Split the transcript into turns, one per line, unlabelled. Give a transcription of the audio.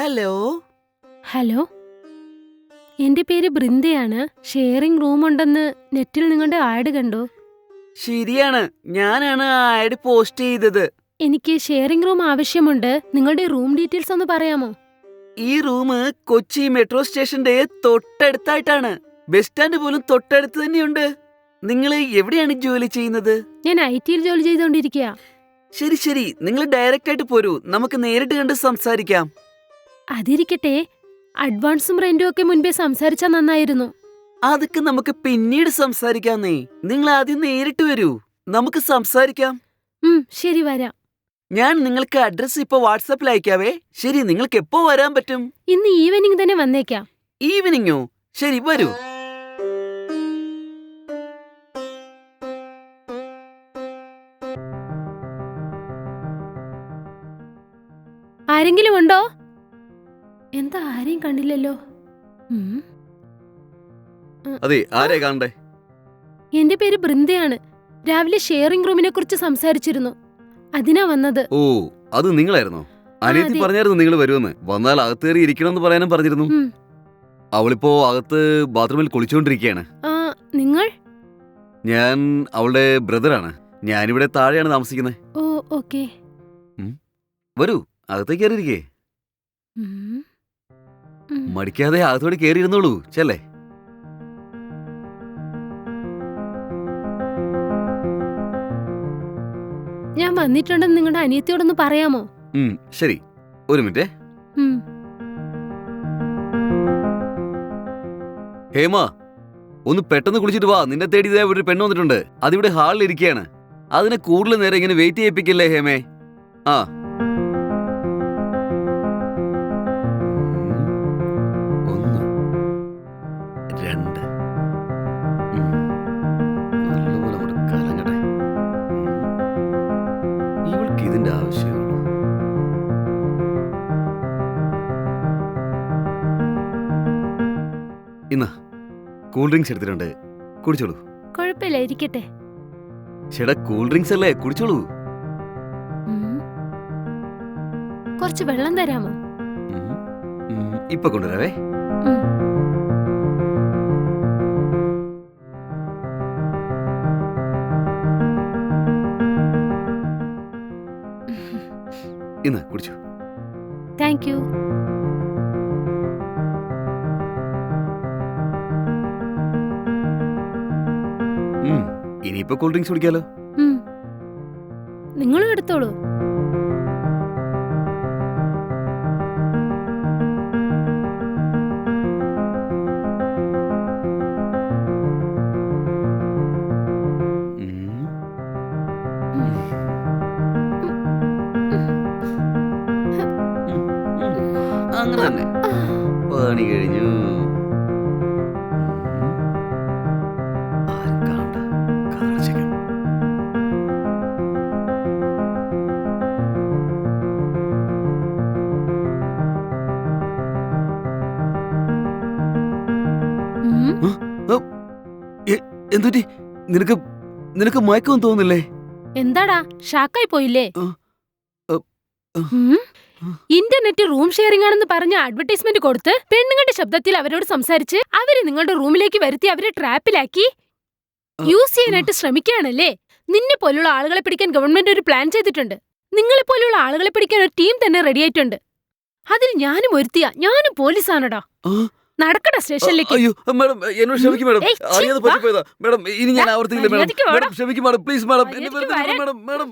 Hello.
Hello, എന്റെ പേര് ബൃന്ദയാണ്. Sharing room ഉണ്ടെന്ന് നെറ്റിൽ നിങ്ങളുടെ ആഡ് കണ്ടു.
ശരിയാണ്, ഞാനാണ് ആ ആഡ് പോസ്റ്റ് ചെയ്തത്.
എനിക്ക് ഷെയറിംഗ് റൂം ആവശ്യമുണ്ട്. നിങ്ങളുടെ റൂം ഡീറ്റെയിൽസ് ഒന്ന് പറയാമോ?
ഈ റൂം കൊച്ചി മെട്രോ സ്റ്റേഷന്റെ തൊട്ടടുത്തായിട്ടാണ്. ബസ് സ്റ്റാൻഡ് പോലും തൊട്ടടുത്ത് തന്നെയുണ്ട്. നിങ്ങൾ എവിടെയാണ് ജോലി ചെയ്യുന്നത്?
ഞാൻ IT-യിൽ ജോലി ചെയ്തുകൊണ്ടിരിക്കുക.
ശരി ശരി, നിങ്ങൾ ഡയറക്റ്റ് ആയിട്ട് പോരൂ, നമുക്ക് നേരിട്ട് കണ്ട് സംസാരിക്കാം.
അതിരിക്കട്ടെ, അഡ്വാൻസും റെന്റും ഒക്കെ മുൻപേ സംസാരിച്ചാൽ നന്നായിരുന്നു.
അതൊക്കെ നമുക്ക് പിന്നീട് സംസാരിക്കാന്നേ. നിങ്ങൾ ആദ്യം നേരിട്ട് വരൂ, നമുക്ക് സംസാരിക്കാം.
ശരി, വരാം.
ഞാൻ നിങ്ങൾക്ക് അഡ്രസ് ഇപ്പൊ വാട്സാപ്പിൽ അയക്കാവേ. ശരി, നിങ്ങൾക്ക് എപ്പോ വരാൻ പറ്റും?
ഇന്ന് ഈവനിങ് തന്നെ വന്നേക്കാം.
ഈവനിങ്ങോ? ശരി, വരൂ.
ആരെങ്കിലും ഉണ്ടോ? എന്താ ആരെയും കണ്ടില്ലല്ലോ.
അതെ, ആരെ കാണണ്ടേ?
എന്റെ പേര് ബൃന്ദയാണ്. രാവിലെ ഷെയറിംഗ് റൂമിനെ കുറിച്ച് സംസാരിച്ചിരുന്നു, അതിനാ വന്നത്.
ഓ, അത് നിങ്ങളായിരുന്നോ? അനിയത്തി പറഞ്ഞായിരുന്നു നിങ്ങൾ വരുമെന്ന്. വന്നാൽ അകത്ത് കയറി ഇരിക്കണമെന്ന് പറയാനും പറഞ്ഞിരുന്നു. അവളിപ്പോ അകത്ത് ബാത്റൂമിൽ കുളിച്ചുകൊണ്ടിരിക്കുകയാണ്.
നിങ്ങൾ?
ഞാൻ അവളുടെ ബ്രദറാണ്. ഞാനിവിടെ താഴെയാണ് താമസിക്കുന്നത്.
ഓ, ഓക്കേ.
വരൂ, അകത്തേക്ക് കയറിയിരിക്കേ. മടിക്കാതെ അകത്തോടെ കയറിയിരുന്നോളൂ. ചെല്ലേ.
ഞാൻ വന്നിട്ടുണ്ടെന്ന് നിങ്ങളുടെ അനിയത്തിയോടൊന്ന് പറയാമോ?
ശരി, ഒരു മിനിറ്റ്. ഹേമ, ഒന്ന് പെട്ടെന്ന് കുളിച്ചിട്ട് വാ. നിന്നെ തേടി ഒരു പെണ്ണ് വന്നിട്ടുണ്ട്. അതിവിടെ ഹാളിൽ ഇരിക്കുകയാണ്. അതിനെ കൂടുതൽ നേരം ഇങ്ങനെ വെയിറ്റ് ചെയ്യിപ്പിക്കില്ലേ ഹേമേ? ആ, ഒന്ന്, രണ്ട്, നല്ലപോലെ അങ്ങോട്ട് കലങ്ങട്ടെ. ഇവൾക്ക് ഇതിന്റെ ആവശ്യമുള്ളൂ. ഇന്നാ കൂൾ ഡ്രിങ്ക്സ് എടുത്തിട്ടുണ്ട്, കുടിച്ചോളൂ.
കുഴപ്പമില്ല, ഇരിക്കട്ടെ.
ചേട്ടാ, കൂൾ ഡ്രിങ്ക്സ് അല്ലേ, കുടിച്ചോളൂ.
കുറച്ച് വെള്ളം തരാമോ?
ഇപ്പൊ കൊണ്ടുവരാവേ. ഇന്ന് കുടിച്ചു.
Thank you.
ഇനിയിപ്പോ കൂൾ ഡ്രിങ്ക്സ് കുടിക്കാലോ.
നിങ്ങളും എടുത്തോളൂ.
അങ്ങനെ തന്നെ പണി കഴിഞ്ഞു. എന്തുറ്റി? നിനക്ക് മയക്കം തോന്നില്ലേ?
എന്താടാ, ഷാക്കായി പോയില്ലേ? ഇന്റർനെറ്റ് റൂം ഷെയറിംഗ് ആണെന്ന് പറഞ്ഞ അഡ്വർടൈസ്മെന്റ് കൊടുത്ത് പെണ്ണുങ്ങളുടെ ശബ്ദത്തിൽ അവരോട് സംസാരിച്ച് അവരെ നിങ്ങളുടെ റൂമിലേക്ക് വരുത്തി അവരെ ട്രാപ്പിലാക്കി യൂസ് ചെയ്യാനായിട്ട് ശ്രമിക്കുകയാണല്ലേ? നിന്നെ പോലുള്ള ആളുകളെ പിടിക്കാൻ ഗവൺമെന്റ് ഒരു പ്ലാൻ ചെയ്തിട്ടുണ്ട്. നിങ്ങളെ പോലുള്ള ആളുകളെ പിടിക്കാൻ ഒരു ടീം തന്നെ റെഡിയായിട്ടുണ്ട്. അതിൽ ഞാനും ഒരുത്തിയാ. ഞാനും പോലീസാണടാ. നടക്കടാ സ്റ്റേഷനിലേക്ക്.
അയ്യോ മാഡം, എന്നോട് ക്ഷമിക്കും മാഡം. അറിയാതെ പറ്റിപ്പോയതാ മാഡം. ഇനി ഞാൻ ആവർത്തിക്കില്ല മാഡം. ക്ഷമിക്കും മാഡം, പ്ലീസ് മാഡം. എന്നെ വെറുതെ വിടണം മാഡം.